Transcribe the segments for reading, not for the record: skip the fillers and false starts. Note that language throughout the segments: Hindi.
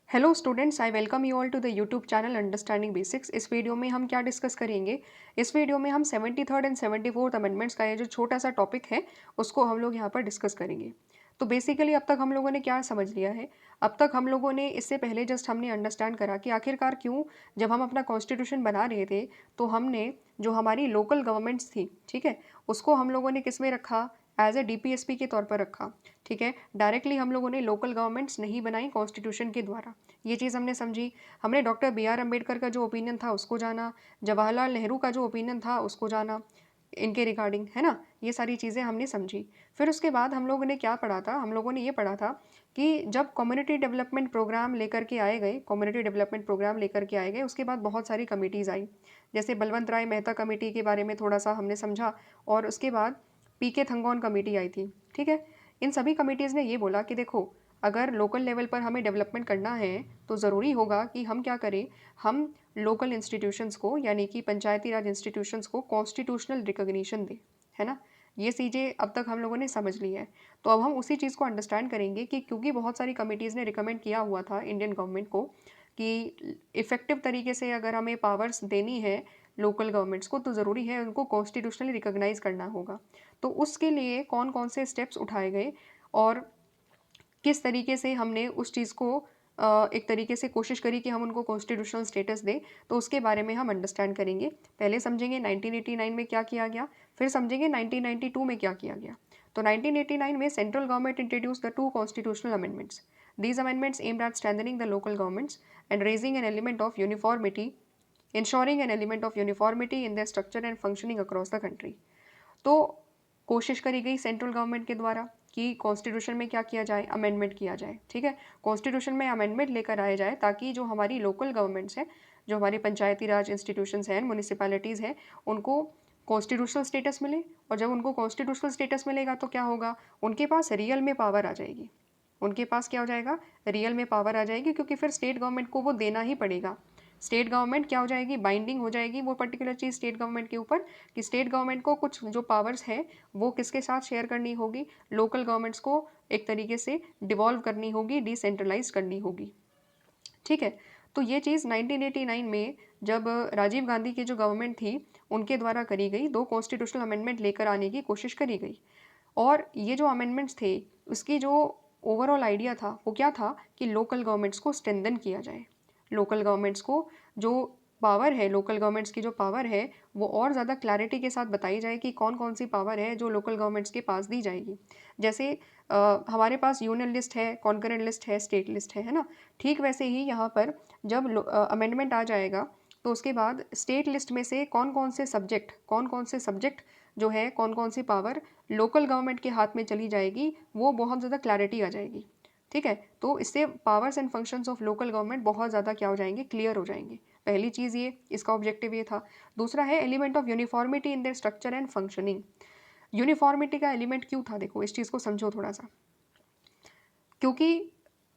Hello students, I welcome you all to the YouTube channel understanding basics. इस वीडियो में हम क्या डिस्कस करेंगे? इस वीडियो में हम 73rd एंड 74th अमेंडमेंट्स का ये जो छोटा सा टॉपिक है उसको हम लोग यहाँ पर डिस्कस करेंगे। तो बेसिकली अब तक हम लोगों ने क्या समझ लिया है? अब तक हम लोगों ने इससे पहले जस्ट हमने अंडरस्टैंड करा कि आखिरकार क्यों जब हम अपना कॉन्स्टिट्यूशन बना रहे थे तो हमने जो हमारी लोकल गवर्नमेंट्स थी, ठीक है, उसको हम लोगों ने किस में रखा? एज ए डीपीएसपी के तौर पर रखा। ठीक है, डायरेक्टली हम लोगों ने लोकल गवर्नमेंट्स नहीं बनाई कॉन्स्टिट्यूशन के द्वारा। ये चीज़ हमने समझी। हमने डॉक्टर बी आर अम्बेडकर का जो ओपिनियन था उसको जाना, जवाहरलाल नेहरू का जो ओपिनियन था उसको जाना इनके रिगार्डिंग, है ना? ये सारी चीज़ें हमने समझी। फिर उसके बाद हम लोगों ने क्या पढ़ा था? हम लोगों ने ये पढ़ा था कि जब कम्युनिटी डेवलपमेंट प्रोग्राम लेकर के आए गए, कम्युनिटी डेवलपमेंट प्रोग्राम लेकर के आए गए, उसके बाद बहुत सारी कमिटीज़ आई। जैसे बलवंत राय मेहता कमेटी के बारे में थोड़ा-सा हमने समझा और उसके बाद पीके थंगौन कमेटी आई थी, ठीक है? इन सभी कमिटीज़ ने ये बोला कि देखो, अगर लोकल लेवल पर हमें डेवलपमेंट करना है, तो ज़रूरी होगा कि हम क्या करें, हम लोकल इंस्टीट्यूशंस को यानी कि पंचायती राज इंस्टीट्यूशंस को कॉन्स्टिट्यूशनल रिकॉग्निशन दें, है ना? ये चीज़ें अब तक हम लोगों ने समझ ली है। तो अब हम उसी चीज़ को अंडरस्टैंड करेंगे कि क्योंकि बहुत सारी कमिटीज़ ने रिकमेंड किया हुआ था इंडियन गवर्नमेंट को कि इफ़ेक्टिव तरीके से अगर हमें पावर्स देनी है लोकल गवर्नमेंट्स को, तो ज़रूरी है उनको कॉन्स्टिट्यूशनली रिकॉग्नाइज़ करना होगा। तो उसके लिए कौन-कौन से स्टेप्स उठाए गए और किस तरीके से हमने उस चीज़ को एक तरीके से कोशिश करी कि हम उनको कॉन्स्टिट्यूशनल स्टेटस दें, तो उसके बारे में हम अंडरस्टैंड करेंगे। पहले समझेंगे 1989 में क्या किया गया, फिर समझेंगे 1992 में क्या किया गया। तो 1989 में central government introduced the 2 constitutional amendments. These amendments aimed at strengthening the local governments and raising an element of uniformity, ensuring an element of uniformity in their structure and functioning across the country. तो कोशिश करी गई सेंट्रल गवर्नमेंट के द्वारा कि कॉन्स्टिट्यूशन में क्या किया जाए, अमेंडमेंट किया जाए, ठीक है? कॉन्स्टिट्यूशन में अमेंडमेंट लेकर आया जाए ताकि जो हमारी लोकल गवर्नमेंट्स हैं, जो हमारी पंचायती राज इंस्टीट्यूशंस हैं, म्युनिसिपैलिटीज़ हैं, उनको कॉन्स्टिट्यूशनल स्टेटस मिले और जब उनको कॉन्स्टिट्यूशनल स्टेटस मिलेगा तो क्या होगा? उनके पास रियल में पावर आ जाएगी। उनके पास क्या हो जाएगा? रियल में पावर आ जाएगी क्योंकि फिर स्टेट गवर्नमेंट को वो देना ही पड़ेगा। स्टेट गवर्नमेंट क्या हो जाएगी? बाइंडिंग हो जाएगी वो पर्टिकुलर चीज़ स्टेट गवर्नमेंट के ऊपर कि स्टेट गवर्नमेंट को कुछ जो पावर्स हैं वो किसके साथ शेयर करनी होगी? लोकल गवर्नमेंट्स को एक तरीके से डिवॉल्व करनी होगी, डिसेंट्रलाइज़ करनी होगी। ठीक है? तो ये चीज़ 1989 में जब राजीव गांधी की जो गवर्नमेंट थी, उनके द्वारा करी गई, 2 कॉन्स्टिट्यूशनल अमेंडमेंट लेकर आने की कोशिश करी गई। और ये जो अमेंडमेंट्स थे, उसकी जो ओवरऑल आइडिया था, वो क्या था कि लोकल गवर्नमेंट्स को स्ट्रेंथन किया जाए। लोकल गवर्नमेंट्स को जो पावर है, लोकल गवर्नमेंट्स की जो पावर है, वो और ज़्यादा क्लैरिटी के साथ बताई जाए कि कौन-कौन सी पावर है जो लोकल गवर्नमेंट्स के पास दी जाएगी। जैसे हमारे पास यूनियन लिस्ट है, कॉन्करेंट लिस्ट है, स्टेट लिस्ट है ना? ठीक वैसे ही यहाँ पर जब अमेंडमेंट आ जाएगा, तो उसके बाद स्टेट लिस्ट में से कौन-कौन से सब्जेक्ट जो है, कौन-कौन सी पावर लोकल गवर्नमेंट के हाथ में चली जाएगी, वो बहुत ज़्यादा क्लैरिटी आ जाएगी। ठीक है? तो इससे powers and functions of local government बहुत ज़्यादा क्या हो जाएंगे? क्लियर हो जाएंगे। पहली चीज़ ये, इसका ऑब्जेक्टिव ये था। दूसरा है element of uniformity in their structure and functioning. Uniformity का एलिमेंट क्यों था? देखो, इस चीज़ को समझो थोड़ा-सा। क्योंकि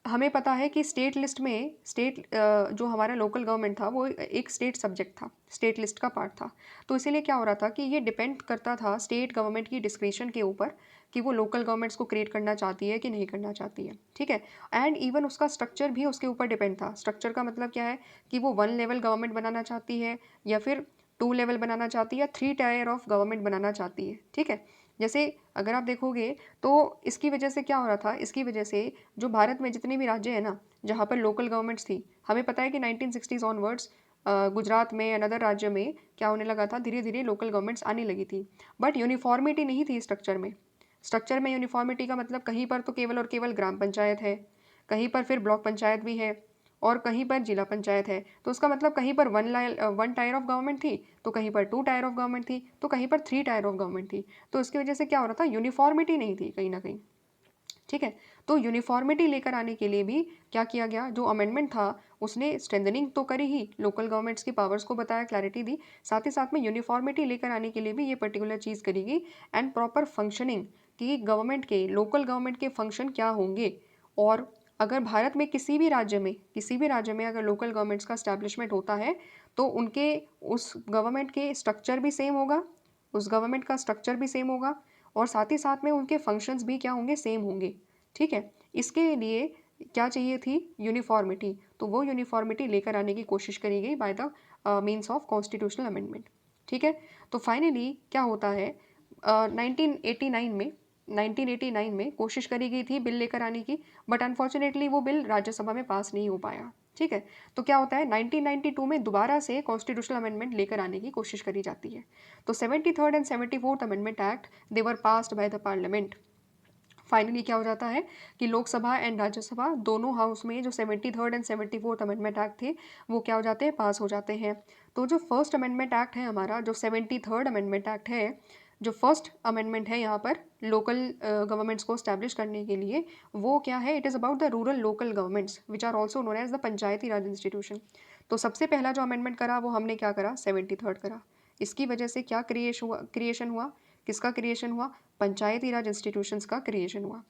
हमें पता है कि स्टेट लिस्ट में जो हमारा लोकल गवर्नमेंट था वो एक स्टेट सब्जेक्ट था, स्टेट लिस्ट का पार्ट था। तो इसीलिए क्या हो रहा था कि ये डिपेंड करता था स्टेट गवर्नमेंट की डिस्क्रिशन के ऊपर कि वो लोकल गवर्नमेंट्स को क्रिएट करना चाहती है कि नहीं करना चाहती है, ठीक है? एंड इवन उसका स्ट्रक्चर भी उसके ऊपर डिपेंड था। स्ट्रक्चर का मतलब क्या है कि वो 1 लेवल गवर्नमेंट बनाना चाहती है या फिर 2 लेवल बनाना चाहती है या 3 टायर ऑफ गवर्नमेंट बनाना चाहती है, ठीक है? जैसे अगर आप देखोगे तो इसकी वजह से क्या हो रहा था, इसकी वजह से जो भारत में जितने भी राज्य हैं ना, जहाँ पर लोकल गवर्नमेंट्स थी, हमें पता है कि 1960s ऑनवर्ड्स गुजरात में अनदर राज्य में क्या होने लगा था, धीरे-धीरे लोकल गवर्नमेंट्स आने लगी थी। बट यूनिफ़ॉर्मिटी नहीं थी स्ट्रक्चर में। स्ट्रक्चर में यूनिफ़ॉर्मिटी का मतलब कहीं पर तो केवल और केवल ग्राम पंचायत है, कहीं पर फिर ब्लॉक पंचायत भी है और कहीं पर जिला पंचायत है। तो उसका मतलब कहीं पर 1 टायर ऑफ गवर्नमेंट थी, तो कहीं पर 2 टायर ऑफ गवर्नमेंट थी, तो कहीं पर 3 टायर ऑफ गवर्नमेंट थी। तो इसकी वजह से क्या हो रहा था, यूनिफ़ॉर्मिटी नहीं थी कहीं न कहीं। ठीक है? तो यूनिफ़ॉर्मिटी लेकर आने के लिए भी क्या किया गया, जो अमेंडमेंट था उसने स्ट्रेंथनिंग तो करी ही, लोकल गवर्नमेंट्स की पावर्स को बताया, क्लैरिटी दी, साथ ही साथ में यूनिफ़ॉर्मिटी लेकर आने के लिए भी ये पर्टिकुलर चीज़ करी गई एंड प्रॉपर फंक्शनिंग कि गवर्नमेंट के, लोकल गवर्नमेंट के फंक्शन क्या होंगे और अगर भारत में किसी भी राज्य में अगर लोकल गवर्नमेंट्स का एस्टैब्लिशमेंट होता है, तो उनके उस गवर्नमेंट के स्ट्रक्चर भी सेम होगा, उस गवर्नमेंट का स्ट्रक्चर भी सेम होगा और साथ ही साथ में उनके फंक्शंस भी क्या होंगे, सेम होंगे। ठीक है? इसके लिए क्या चाहिए थी? यूनिफॉर्मिटी। तो वो यूनिफॉर्मिटी लेकर आने की कोशिश करी गई by the means of constitutional amendment. ठीक है, तो फाइनली क्या होता है, 1989 में 1989 में कोशिश करी गई थी बिल लेकर आने की, बट अनफॉर्चुनेटली वो बिल राज्यसभा में पास नहीं हो पाया। ठीक है, तो क्या होता है, 1992 में दोबारा से कॉन्स्टिट्यूशनल अमेंडमेंट लेकर आने की कोशिश करी जाती है। तो 73rd and 74th amendment act they were passed by the parliament. Finally क्या हो जाता है कि लोकसभा एंड राज्यसभा दोनों हाउस में जो 73rd and 74th amendment act थे वो क्या हो जाते हैं, पास हो जाते हैं। तो जो फर्स्ट अमेंडमेंट एक्ट है हमारा, जो 73rd अमेंडमेंट एक्ट है, जो फर्स्ट अमेंडमेंट है यहाँ पर लोकल गवर्नमेंट्स को स्टैब्लिश करने के लिए, वो क्या है, it is about the rural local governments which are also known as the Panchayati Raj institution. तो सबसे पहला जो अमेंडमेंट करा वो हमने क्या करा, 73rd करा। इसकी वजह से क्या क्रिएशन हुआ, किसका क्रिएशन हुआ, पंचायती राज इंस्टीट्यूशंस का क्रिएशन हुआ।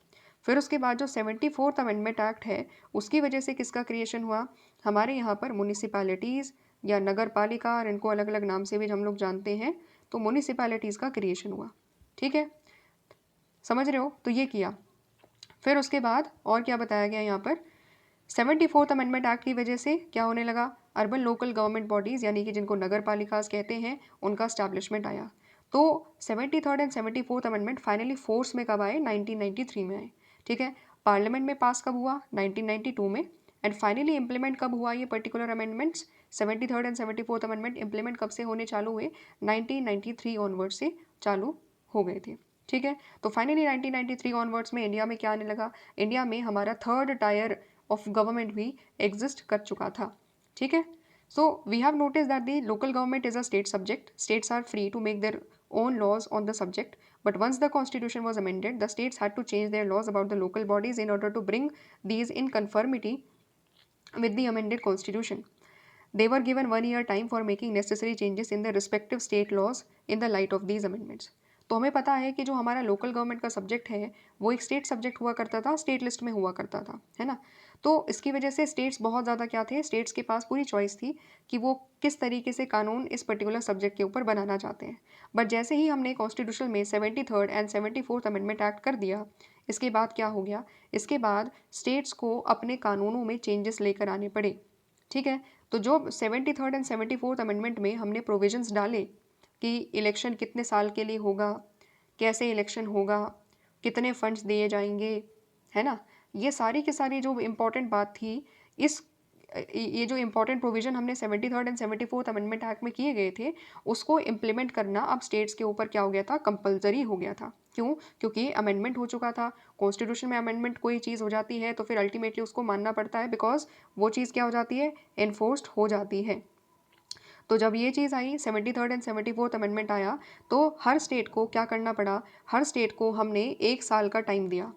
फिर उसके बाद जो 74th अमेंडमेंट एक्ट है उसकी वजह से किसका क्रिएशन हुआ, हमारे यहाँ पर म्यूनिसिपैलिटीज़ या नगर पालिका, और इनको अलग अलग नाम से भी हम लोग जानते हैं, तो म्यूनिसिपैलिटीज़ का क्रिएशन हुआ। ठीक है, समझ रहे हो, तो ये किया। फिर उसके बाद और क्या बताया गया यहाँ पर, 74th अमेंडमेंट एक्ट की वजह से क्या होने लगा, अर्बन लोकल गवर्नमेंट बॉडीज़ यानी कि जिनको नगर पालिकाज कहते हैं उनका स्टैब्लिशमेंट आया। तो 73rd and 74th amendment finally force में कब आए, 1993 में आए। ठीक है, पार्लियामेंट में पास कब हुआ, 1992 में, एंड फाइनली इंप्लीमेंट कब हुआ ये particular amendments, 73rd and 74th amendment implement कब से होने चालू हुए, 1993 ऑनवर्ड से चालू हो गए थे। ठीक है, तो फाइनली 1993 ऑनवर्ड्स में इंडिया में क्या आने लगा, इंडिया में हमारा थर्ड टायर ऑफ गवर्नमेंट भी एग्जिस्ट कर चुका था। ठीक है, so we have notice that the local government is a state subject, states are free to make their own laws on the subject, but once the constitution was amended the states had to change their laws about the local bodies in order to bring these in conformity with the amended constitution. They were given 1 year time for making necessary changes in their respective state laws in the light of these amendments. तो हमें पता है कि जो हमारा लोकल गवर्नमेंट का सब्जेक्ट है वो एक स्टेट सब्जेक्ट हुआ करता था, स्टेट लिस्ट में हुआ करता था, है ना। तो इसकी वजह से स्टेट्स बहुत ज़्यादा क्या थे, स्टेट्स के पास पूरी चॉइस थी कि वो किस तरीके से कानून इस पर्टिकुलर सब्जेक्ट के ऊपर बनाना चाहते हैं। बट जैसे ही हमने कॉन्स्टिट्यूशन में 73rd and 74th amendment act कर दिया, इसके बाद क्या हो गया, इसके बाद स्टेट्स को अपने कानूनों में चेंजेस लेकर आने पड़े। ठीक है, तो जो 73rd एंड 74th अमेंडमेंट में हमने प्रोविजंस डाले कि इलेक्शन कितने साल के लिए होगा, कैसे इलेक्शन होगा, कितने फंड्स दिए जाएंगे, है ना, ये सारी की सारी जो इम्पोर्टेंट बात थी, इस ये जो इम्पोर्टेंट प्रोविजन हमने 73rd and 74th amendment act में किए गए थे उसको इम्प्लीमेंट करना अब स्टेट्स के ऊपर क्या हो गया था, कंपलसरी हो गया था। क्यों, क्योंकि अमेंडमेंट हो चुका था, कॉन्स्टिट्यूशन में अमेंडमेंट कोई चीज़ हो जाती है तो फिर अल्टीमेटली उसको मानना पड़ता है, बिकॉज वो चीज़ क्या हो जाती है, एनफोर्स्ड हो जाती है। तो जब ये चीज़ आई, 73rd एंड 74th अमेंडमेंट आया, तो हर स्टेट को क्या करना पड़ा, हर स्टेट को हमने 1 साल का टाइम दिया,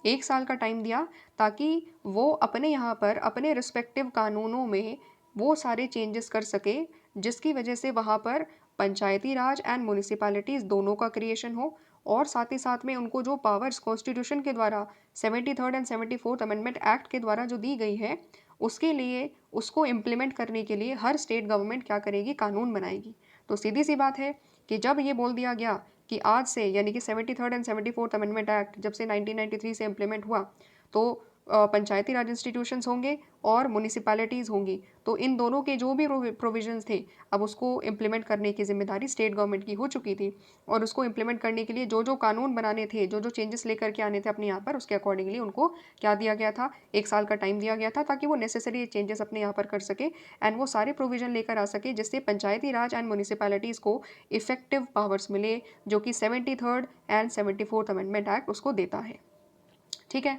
1 साल का टाइम दिया ताकि वो अपने यहाँ पर अपने रिस्पेक्टिव कानूनों में वो सारे चेंजेस कर सके जिसकी वजह से वहाँ पर पंचायती राज एंड म्यूनिसिपैलिटीज़ दोनों का क्रिएशन हो, और साथ ही साथ में उनको जो पावर्स कॉन्स्टिट्यूशन के द्वारा 73rd and 74th amendment act के द्वारा जो दी गई है उसके लिए, उसको इम्प्लीमेंट करने के लिए हर स्टेट गवर्नमेंट क्या करेगी, कानून बनाएगी। तो सीधी सी बात है कि जब ये बोल दिया गया कि आज से, यानी कि 73rd and 74th amendment act जब से 1993 से इम्प्लीमेंट हुआ, तो पंचायती राज इंस्टीट्यूशंस होंगे और म्यूनिसिपैलिटीज़ होंगी, तो इन दोनों के जो भी प्रोविजंस थे अब उसको इम्प्लीमेंट करने की जिम्मेदारी स्टेट गवर्नमेंट की हो चुकी थी, और उसको इम्प्लीमेंट करने के लिए जो जो कानून बनाने थे, जो जो चेंजेस लेकर के आने थे अपने यहाँ पर, उसके अकॉर्डिंगली उनको क्या दिया गया था, 1 साल का टाइम दिया गया था ताकि वो नेसेसरी चेंजेस अपने यहाँ पर कर सके एंड वो सारे प्रोविजन लेकर आ सके जिससे पंचायती राज एंड म्यूनिसिपैलिटीज़ को इफेक्टिव पावर्स मिले, जो कि 73rd and 74th amendment act उसको देता है। ठीक है,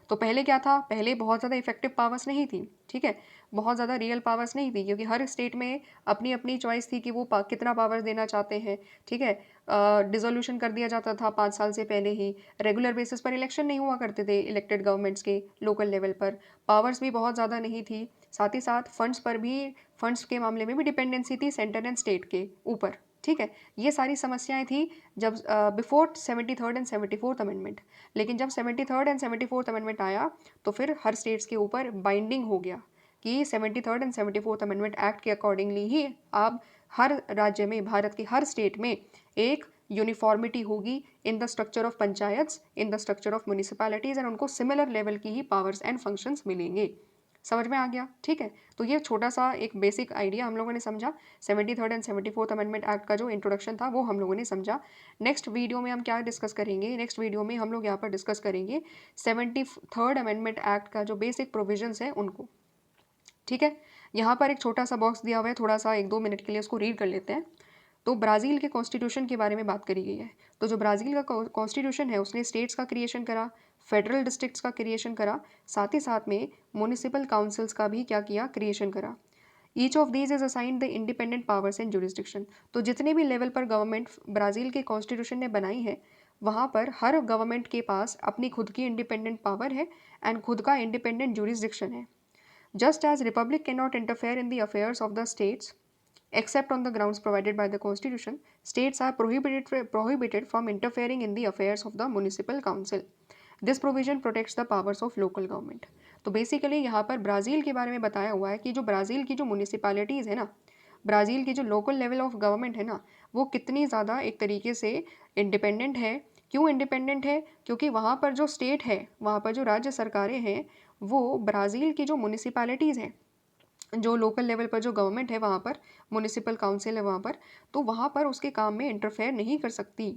तो पहले क्या था, पहले बहुत ज़्यादा इफेक्टिव पावर्स नहीं थी। ठीक है, बहुत ज़्यादा रियल पावर्स नहीं थी क्योंकि हर स्टेट में अपनी अपनी चॉइस थी कि वो कितना पावर्स देना चाहते हैं। ठीक है, डिसोल्यूशन कर दिया जाता था 5 साल से पहले ही, रेगुलर बेसिस पर इलेक्शन नहीं हुआ करते थे इलेक्टेड गवर्नमेंट्स के लोकल लेवल पर, पावर्स भी बहुत ज़्यादा नहीं थी, साथ ही साथ फंड्स पर भी, फंड्स के मामले में भी डिपेंडेंसी थी सेंटर एंड स्टेट के ऊपर। ठीक है, ये सारी समस्याएं थी जब before 73rd and 74th amendment. लेकिन जब 73rd एंड 74th अमेंडमेंट आया तो फिर हर स्टेट्स के ऊपर बाइंडिंग हो गया कि 73rd and 74th amendment act के अकॉर्डिंगली ही अब हर राज्य में, भारत के हर स्टेट में एक यूनिफॉर्मिटी होगी in the structure of panchayats, in the structure of municipalities, and उनको सिमिलर लेवल की ही पावर्स एंड फंक्शंस मिलेंगे। समझ में आ गया? ठीक है, तो ये छोटा सा एक बेसिक आइडिया हम लोगों ने समझा। 73rd and 74th amendment act का जो इंट्रोडक्शन था वो हम लोगों ने समझा। नेक्स्ट वीडियो में हम क्या डिस्कस करेंगे? नेक्स्ट वीडियो में हम लोग यहाँ पर डिस्कस करेंगे 73rd अमेंडमेंट एक्ट का जो बेसिक प्रोविजंस है उनको। ठीक है, यहाँ पर एक छोटा सा बॉक्स दिया हुआ है, थोड़ा सा 1-2 मिनट के लिए उसको रीड कर लेते हैं। तो ब्राज़ील के कॉन्स्टिट्यूशन के बारे में बात करी गई है। तो जो ब्राज़ील का कॉन्स्टिट्यूशन है उसने स्टेट्स का क्रिएशन करा, फेडरल डिस्ट्रिक्ट्स का क्रिएशन करा, साथ ही साथ में म्यूनिसिपल काउंसिल्स का भी क्या किया, क्रिएशन करा। Each of these is assigned the independent powers and jurisdiction. तो जितने भी लेवल पर गवर्नमेंट ब्राज़ील के कॉन्स्टिट्यूशन ने बनाई है वहाँ पर हर गवर्नमेंट के पास अपनी खुद की इंडिपेंडेंट पावर है एंड खुद का इंडिपेंडेंट जुरिस्डिक्शन है। Just as republic can not interfere in the affairs of the states except on the grounds provided by the constitution, states are prohibited from interfering in the affairs of the municipal council. This provision protects the powers of local government. तो बेसिकली यहाँ पर ब्राज़ील के बारे में बताया हुआ है कि जो ब्राज़ील की जो म्यूनिसिपैलिटीज़ है ना, ब्राज़ील की जो लोकल लेवल ऑफ गवर्नमेंट है ना, वो कितनी ज़्यादा एक तरीके से इंडिपेंडेंट है। क्यों इंडिपेंडेंट है? क्योंकि वहाँ पर जो स्टेट है, वहाँ पर जो राज्य सरकारें हैं, वो ब्राज़ील की जो म्यूनिसिपैलिटीज़ हैं, जो लोकल लेवल पर जो गवर्नमेंट है वहाँ पर, म्यूनिसिपल काउंसिल है वहाँ पर, तो वहाँ पर उसके काम में इंटरफेयर नहीं कर सकती।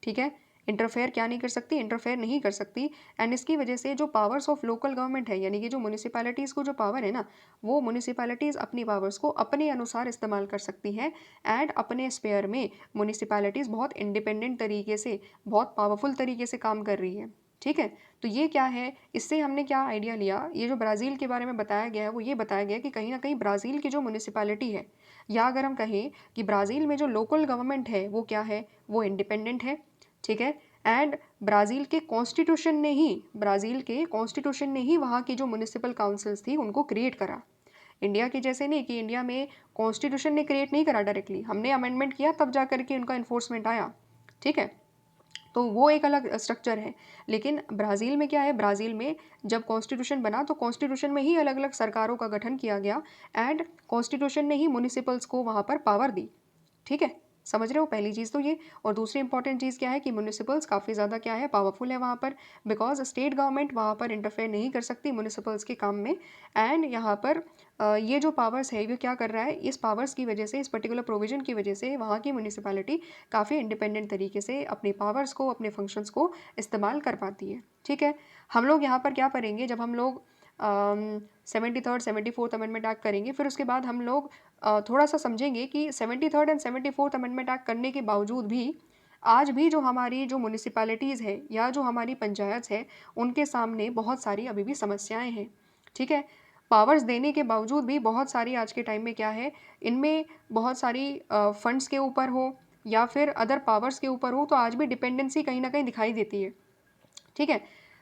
ठीक है, इंटरफेयर क्या नहीं कर सकती? इंटरफेयर नहीं कर सकती। एंड इसकी वजह से जो पावर्स ऑफ लोकल गवर्नमेंट है, यानी कि जो म्यूनिसिपैलिटीज़ को जो पावर है ना, वो म्यूनिसिपैलिटीज़ अपनी पावर्स को अपने अनुसार इस्तेमाल कर सकती हैं। एंड अपने स्पेयर में म्यूनिसिपैलिटीज़ बहुत इंडिपेंडेंट तरीके से, बहुत पावरफुल तरीके से काम कर रही है। ठीक है, तो ये क्या है, इससे हमने क्या आइडिया लिया? ये जो ब्राज़ील के बारे में बताया गया है वो ये बताया गया कि कहीं ना कहीं ब्राज़ील की जो म्यूनिसिपैलिटी है, या अगर हम कहें कि ब्राज़ील में जो लोकल गवर्नमेंट है वो क्या है, वो इंडिपेंडेंट है। ठीक है, एंड ब्राज़ील के कॉन्स्टिट्यूशन ने ही वहाँ की जो म्यूनिसिपल काउंसिल्स थी उनको क्रिएट करा। इंडिया की जैसे नहीं कि इंडिया में कॉन्स्टिट्यूशन ने क्रिएट नहीं करा डायरेक्टली, हमने अमेंडमेंट किया तब जा करके उनका इन्फोर्समेंट आया। ठीक है, तो वो एक अलग स्ट्रक्चर है। लेकिन ब्राज़ील में क्या है, ब्राज़ील में जब कॉन्स्टिट्यूशन बना तो कॉन्स्टिट्यूशन में ही अलग अलग सरकारों का गठन किया गया एंड कॉन्स्टिट्यूशन ने ही म्यूनिसिपल्स को वहाँ पर पावर दी। ठीक है, समझ रहे हो? पहली चीज़ तो ये। और दूसरी इंपॉर्टेंट चीज़ क्या है कि म्यूनिसिपल्स काफ़ी ज़्यादा क्या है, पावरफुल है वहाँ पर, बिकॉज स्टेट गवर्नमेंट वहाँ पर इंटरफेयर नहीं कर सकती म्यूनिसिपल्स के काम में। एंड यहाँ पर ये जो पावर्स है ये क्या कर रहा है, इस पावर्स की वजह से, इस पर्टिकुलर प्रोविजन की वजह से वहाँ की म्यूनिसिपैलिटी काफ़ी इंडिपेंडेंट तरीके से अपने पावर्स को, अपने फंक्शंस को इस्तेमाल कर पाती है। ठीक है, हम लोग यहाँ पर क्या करेंगे, जब हम लोग 73rd 74th अमेंडमेंट एक्ट करेंगे, फिर उसके बाद हम लोग थोड़ा सा समझेंगे कि 73rd and 74th amendment act करने के बावजूद भी आज भी जो हमारी जो म्यूनिसिपैलिटीज़ है या जो हमारी पंचायत है उनके सामने बहुत सारी अभी भी समस्याएं हैं। ठीक है, पावर्स देने के बावजूद भी बहुत सारी आज के टाइम में क्या है, इनमें बहुत सारी फंड्स के ऊपर हो या फिर अदर पावर्स के ऊपर हो, तो आज भी डिपेंडेंसी कहीं ना कहीं दिखाई देती है। ठीक है,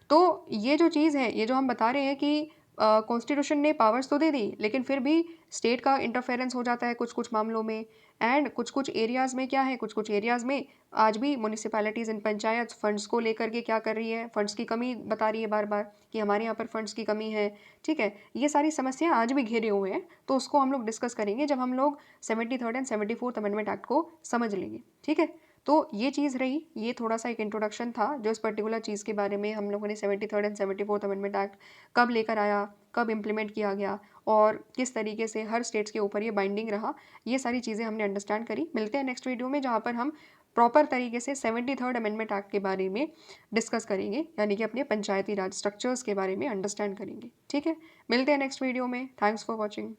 तो ये जो चीज़ है, ये जो हम बता रहे हैं कि कॉन्स्टिट्यूशन ने पावर्स तो दे दी लेकिन फिर भी स्टेट का इंटरफेरेंस हो जाता है कुछ कुछ मामलों में। एंड कुछ कुछ एरियाज़ में क्या है, कुछ कुछ एरियाज़ में आज भी म्यूनिसिपैलिटीज़ एंड पंचायत फंड्स को लेकर के क्या कर रही है, फंड्स की कमी बता रही है बार बार कि हमारे यहाँ पर फंड्स की कमी है। ठीक है, ये सारी समस्याएं आज भी घेरे हुए हैं, तो उसको हम लोग डिस्कस करेंगे जब हम लोग 73rd and 74th amendment act को समझ लेंगे। ठीक है, तो ये चीज़ रही, ये थोड़ा सा एक इंट्रोडक्शन था जो इस पर्टिकुलर चीज़ के बारे में हम लोगों ने 73rd and 74th amendment act कब लेकर आया, कब इम्प्लीमेंट किया गया और किस तरीके से हर स्टेट्स के ऊपर ये बाइंडिंग रहा, ये सारी चीज़ें हमने अंडरस्टैंड करी। मिलते हैं नेक्स्ट वीडियो में जहाँ पर हम प्रॉपर तरीके से 73rd अमेंडमेंट एक्ट के बारे में डिस्कस करेंगे, यानी कि अपने पंचायती राज स्ट्रक्चर्स के बारे में अंडरस्टैंड करेंगे। ठीक है, मिलते हैं नेक्स्ट वीडियो में। Thanks for watching.